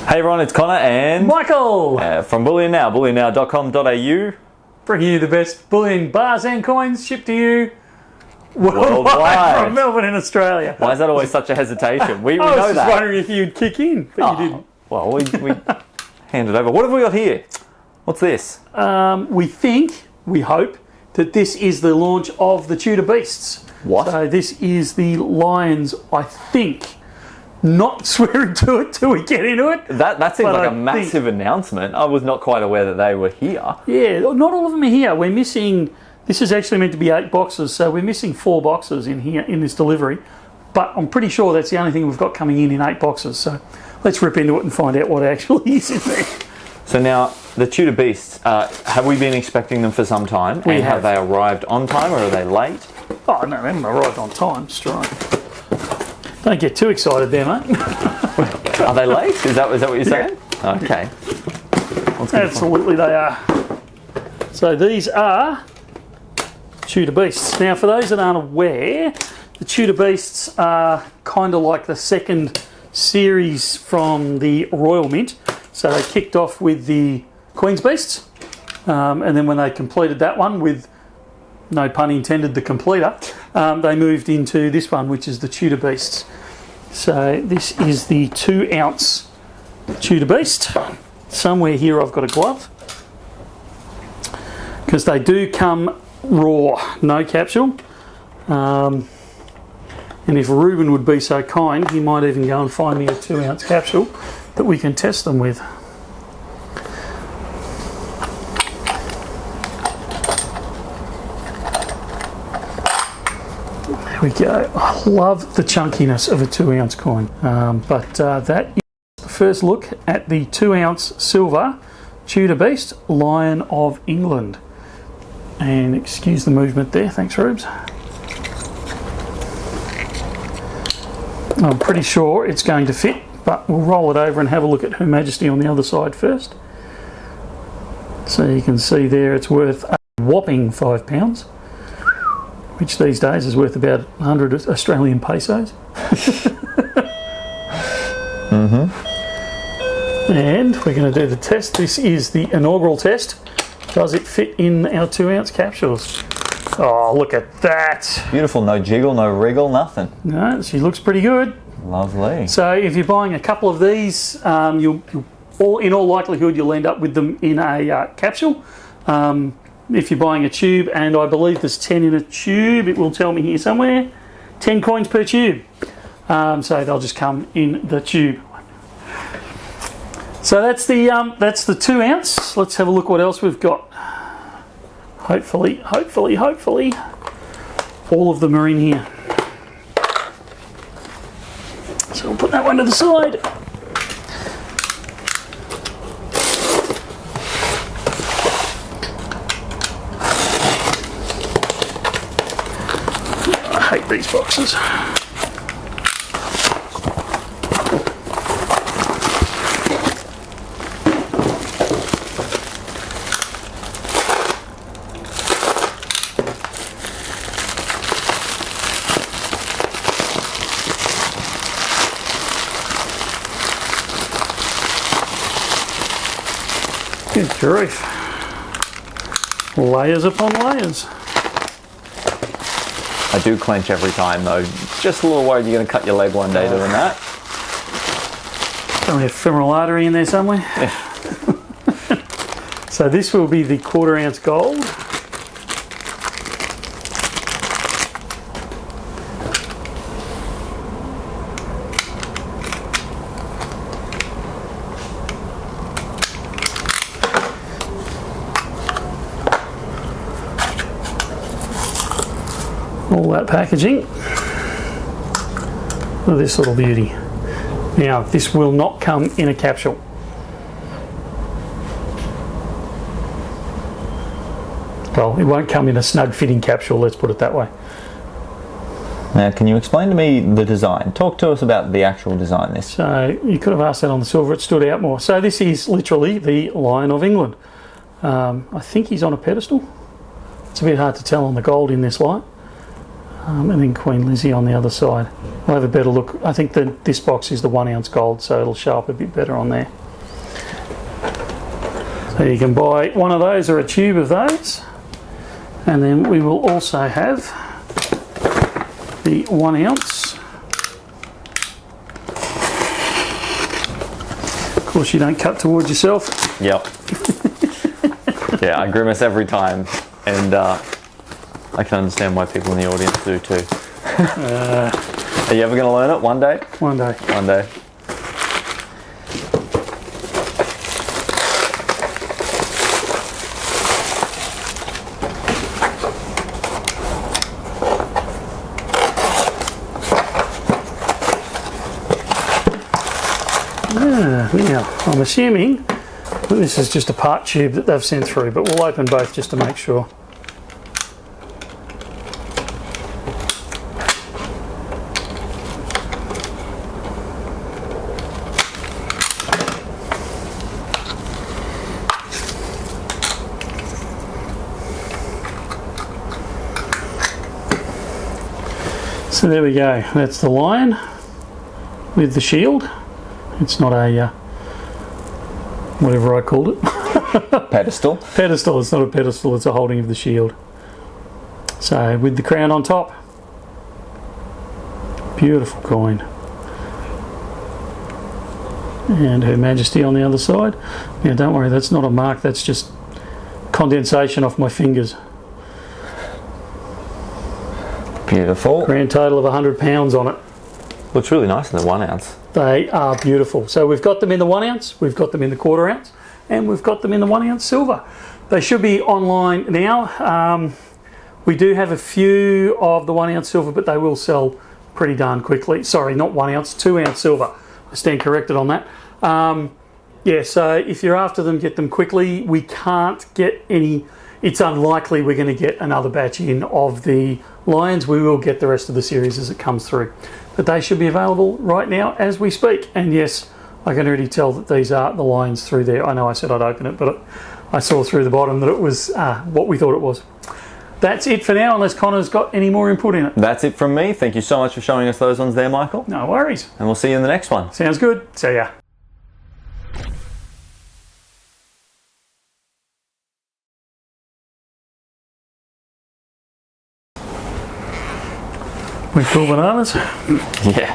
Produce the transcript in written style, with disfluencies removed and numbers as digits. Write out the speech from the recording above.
Hey everyone, it's Connor and Michael from Bullion Now, bullionnow.com.au. bringing you the best bullion bars and coins shipped to you Worldwide. from Melbourne in Australia. Why is that always such a hesitation? We I was know just that. wondering if you'd kick in, but you didn't. Well, we hand it over. What have we got here? What's this? We hope that this is the launch of the Tudor Beasts. What? So this is the Lions, I think. Not swearing to it till we get into it. That seems like a massive announcement. I was not quite aware that they were here. Yeah, not all of them are here. We're missing, this is actually meant to be 8 boxes, so we're missing 4 boxes in here in this delivery. But I'm pretty sure that's the only thing we've got coming in 8 boxes. So let's rip into it and find out what actually is in there. So now, the Tudor Beasts, have we been expecting them for some time? We have. Have they arrived on time or are they late? Oh no, they haven't arrived on time, strike. Don't get too excited there, mate. Are they late? Is that what you're saying? Yeah. Okay. Absolutely they are. So these are Tudor Beasts. Now for those that aren't aware, the Tudor Beasts are kind of like the second series from the Royal Mint. So they kicked off with the Queen's Beasts, and then when they completed that one with, no pun intended, the completer, they moved into this one, which is the Tudor Beasts. So this is the 2 ounce Tudor Beast. Somewhere here I've got a glove, because they do come raw, no capsule. And if Ruben would be so kind, he might even go and find me a 2 ounce capsule that we can test them with. There we go. I love the chunkiness of a 2 ounce coin. But that is the first look at the 2 ounce silver Tudor Beast Lion of England. And excuse the movement there, thanks Rubes. I'm pretty sure it's going to fit, but we'll roll it over and have a look at Her Majesty on the other side first. So you can see there it's worth a whopping £5, which these days is worth about 100 Australian pesos. And we're going to do the test. This is the inaugural test. Does it fit in our 2 ounce capsules? Oh, look at that. Beautiful, no jiggle, no wriggle, nothing. No, she looks pretty good. Lovely. So if you're buying a couple of these, in all likelihood you'll end up with them in a capsule. If you're buying a tube, and I believe there's 10 in a tube, it will tell me here somewhere, 10 coins per tube. So they'll just come in the tube. So that's the 2 ounce. Let's have a look what else we've got. Hopefully, all of them are in here. So we'll put that one to the side. I hate these boxes. Good grief. Layers upon layers. I do clench every time though. Just a little worried you're going to cut your leg one day doing that. Don't we have femoral artery in there somewhere? Yeah. So this will be the 1/4 ounce gold. All that packaging. Look at this little beauty. Now, this will not come in a capsule. Well, it won't come in a snug fitting capsule, let's put it that way. Now, can you explain to me the design? Talk to us about the actual design this. So, you could have asked that on the silver, it stood out more. So this is literally the Lion of England. I think he's on a pedestal. It's a bit hard to tell on the gold in this light. and then Queen Lizzie on the other side. We'll have a better look. I think that this box is the 1 ounce gold, so it'll show up a bit better on there. So you can buy one of those or a tube of those, and then we will also have the 1 ounce. Of course, you don't cut towards yourself. Yep. Yeah, I grimace every time, and I can understand why people in the audience do too. Are you ever going to learn it one day? One day. One day. Now, I'm assuming that this is just a part tube that they've sent through, but we'll open both just to make sure. So there we go, that's the lion with the shield. It's not a, whatever I called it. Pedestal? Pedestal, it's not a pedestal, it's a holding of the shield. So with the crown on top, beautiful coin. And Her Majesty on the other side. Now don't worry, that's not a mark, that's just condensation off my fingers. Beautiful. Grand total of £100 on it. Looks really nice in the 1 ounce. They are beautiful. So we've got them in the 1 ounce, we've got them in the 1/4 ounce, and we've got them in the 1 ounce silver. They should be online now. We do have a few of the 1 ounce silver, but they will sell pretty darn quickly. Sorry, not 1 ounce, 2 ounce silver. I stand corrected on that. Yeah, so if you're after them, get them quickly. We can't get any. It's unlikely we're going to get another batch in of the lions. We will get the rest of the series as it comes through. But they should be available right now as we speak. And yes, I can already tell that these are the lions through there. I know I said I'd open it, but I saw through the bottom that it was what we thought it was. That's it for now, unless Connor's got any more input in it. That's it from me. Thank you so much for showing us those ones there, Michael. No worries. And we'll see you in the next one. Sounds good. See ya. We cool bananas? Yeah.